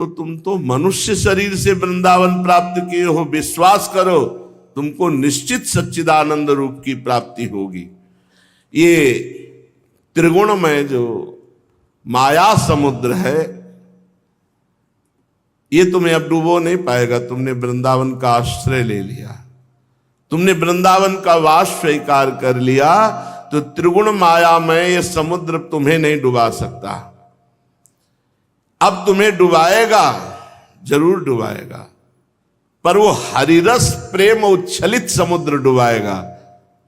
तो तुम तो मनुष्य शरीर से वृंदावन प्राप्त किए हो, विश्वास करो तुमको निश्चित सच्चिदानंद रूप की प्राप्ति होगी। ये त्रिगुणमय जो माया समुद्र है ये तुम्हें अब डुबो नहीं पाएगा। तुमने वृंदावन का आश्रय ले लिया, तुमने वृंदावन का वास स्वीकार कर लिया, तो त्रिगुण मायामय ये समुद्र तुम्हें नहीं डुबा सकता। अब तुम्हें डुबाएगा, जरूर डुबाएगा, पर वो हरिरस प्रेम उच्छलित समुद्र डुबाएगा,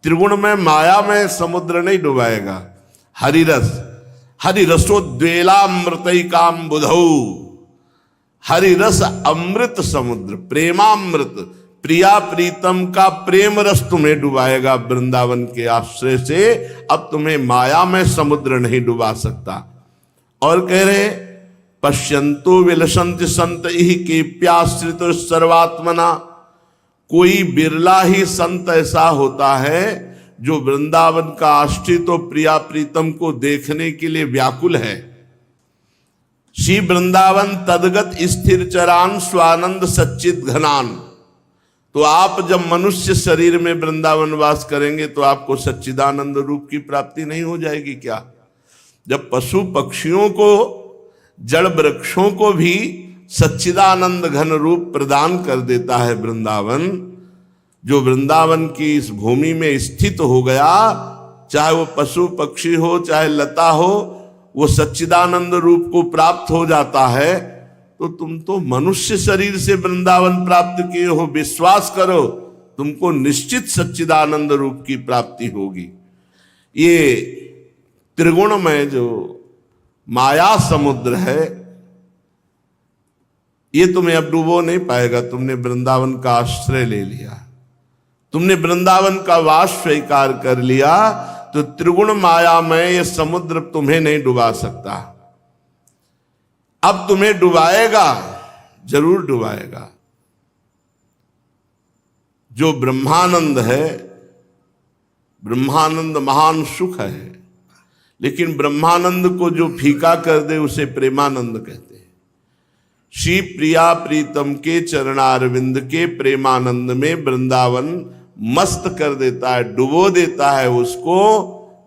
त्रिगुण में माया में समुद्र नहीं डुबाएगा। हरिरस, हरिरसोद्वेलामृतैकाम बुधौ, हरिरस अमृत समुद्र, प्रेमामृत, प्रिया प्रीतम का प्रेम रस तुम्हें डुबाएगा वृंदावन के आश्रय से। अब तुम्हें माया में समुद्र नहीं डुबा सकता। और कह रहे पश्यंतो विलसंत संत इहि केप्याश्रित सर्वात्मना, कोई बिरला ही संत ऐसा होता है जो वृंदावन का आश्रित और प्रिया प्रीतम को देखने के लिए व्याकुल है। श्री वृंदावन तदगत स्थिर चरान स्वानंद सच्चित घनान। तो आप जब मनुष्य शरीर में वृंदावन वास करेंगे तो आपको सच्चिदानंद रूप की प्राप्ति नहीं हो जाएगी क्या? जब पशु पक्षियों को, जड़ वृक्षों को भी सच्चिदानंद घन रूप प्रदान कर देता है वृंदावन, जो वृंदावन की इस भूमि में स्थित हो गया, चाहे वो पशु पक्षी हो चाहे लता हो, वो सच्चिदानंद रूप को प्राप्त हो जाता है। तो तुम तो मनुष्य शरीर से वृंदावन प्राप्त किए हो, विश्वास करो तुमको निश्चित सच्चिदानंद रूप की प्राप्ति होगी। ये त्रिगुणमय जो माया समुद्र है ये तुम्हें अब डुबो नहीं पाएगा। तुमने वृंदावन का आश्रय ले लिया, तुमने वृंदावन का वास स्वीकार कर लिया, तो त्रिगुण मायामय ये समुद्र तुम्हें नहीं डुबा सकता। अब तुम्हें डुबाएगा, जरूर डुबाएगा। जो ब्रह्मानंद है, ब्रह्मानंद महान सुख है, लेकिन ब्रह्मानंद को जो फीका कर दे उसे प्रेमानंद कहते हैं। श्री प्रिया प्रीतम के चरणारविंद के प्रेमानंद में वृंदावन मस्त कर देता है, डुबो देता है उसको,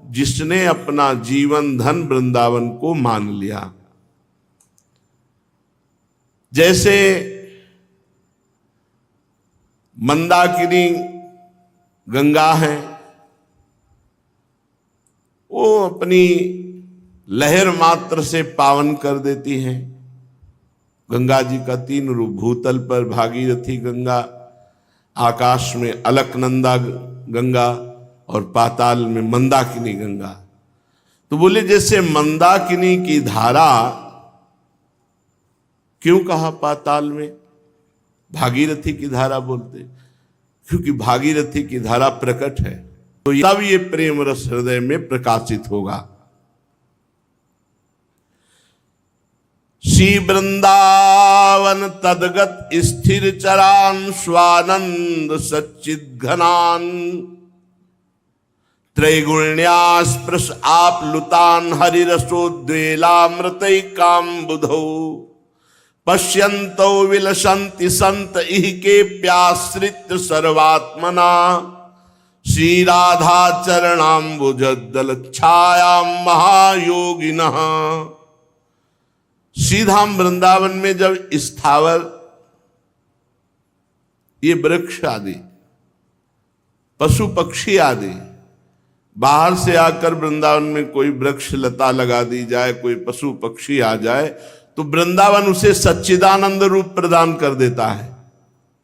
जिसने अपना जीवन धन वृंदावन को मान लिया। जैसे मंदाकिनी गंगा है, वो अपनी लहर मात्र से पावन कर देती हैं। गंगा जी का 3 रूप, भूतल पर भागीरथी गंगा, आकाश में अलकनंदा गंगा और पाताल में मंदाकिनी गंगा। तो बोले जैसे मंदाकिनी की धारा, क्यों कहा पाताल में भागीरथी की धारा बोलते? क्योंकि भागीरथी की धारा प्रकट है, तो तब ये प्रेम रस हृदय में प्रकाशित होगा। श्री वृंदावन तदगत स्थिर चरान स्वानंद सच्चिद घनान, त्रैगुण्यास्पृश आप लुतान हरिरसोद्वेलामृतैकाम बुधौ, पश्यन्तो विलसन्ति संत इहि के प्याश्रित सर्वात्मना, श्री राधा चरणाम्बुजदल छायाम महायोगिनः। श्रीधाम वृंदावन में जब स्थावर ये वृक्ष आदि, पशु पक्षी आदि बाहर से आकर वृंदावन में कोई वृक्ष लता लगा दी जाए, कोई पशु पक्षी आ जाए, तो वृंदावन उसे सच्चिदानंद रूप प्रदान कर देता है।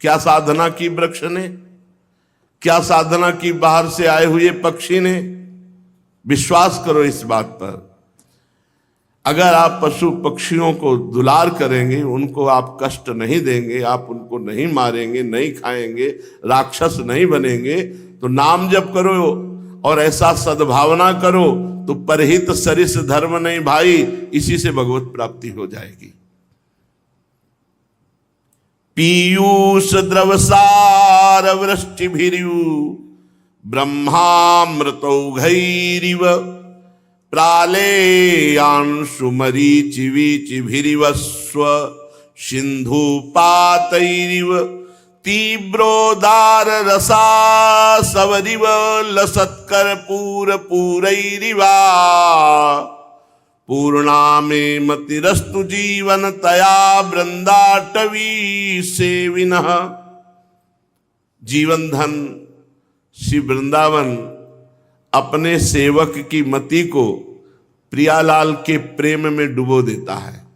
क्या साधना की वृक्ष ने, क्या साधना की बाहर से आए हुए पक्षी ने? विश्वास करो इस बात पर। अगर आप पशु पक्षियों को दुलार करेंगे, उनको आप कष्ट नहीं देंगे, आप उनको नहीं मारेंगे, नहीं खाएंगे, राक्षस नहीं बनेंगे, तो नाम जप करो और ऐसा सद्भावना करो तो परहित सरिस धर्म नहीं भाई, इसी से भगवत प्राप्ति हो जाएगी। पीयूष द्रवसार वृष्टिभिरिव ब्रह्मामृतौघैरिव प्रालेयांशु मरीचिवीचिभिरिव स्व सिंधुपातैरिव तीव्रोदार रसा सवरिव लसत्कर्पूर पूरैरिवा पूर्णामे मतिरस्तु जीवन तया वृंदाटवी सेविनः। जीवन धन श्री वृंदावन अपने सेवक की मति को प्रियालाल के प्रेम में डुबो देता है।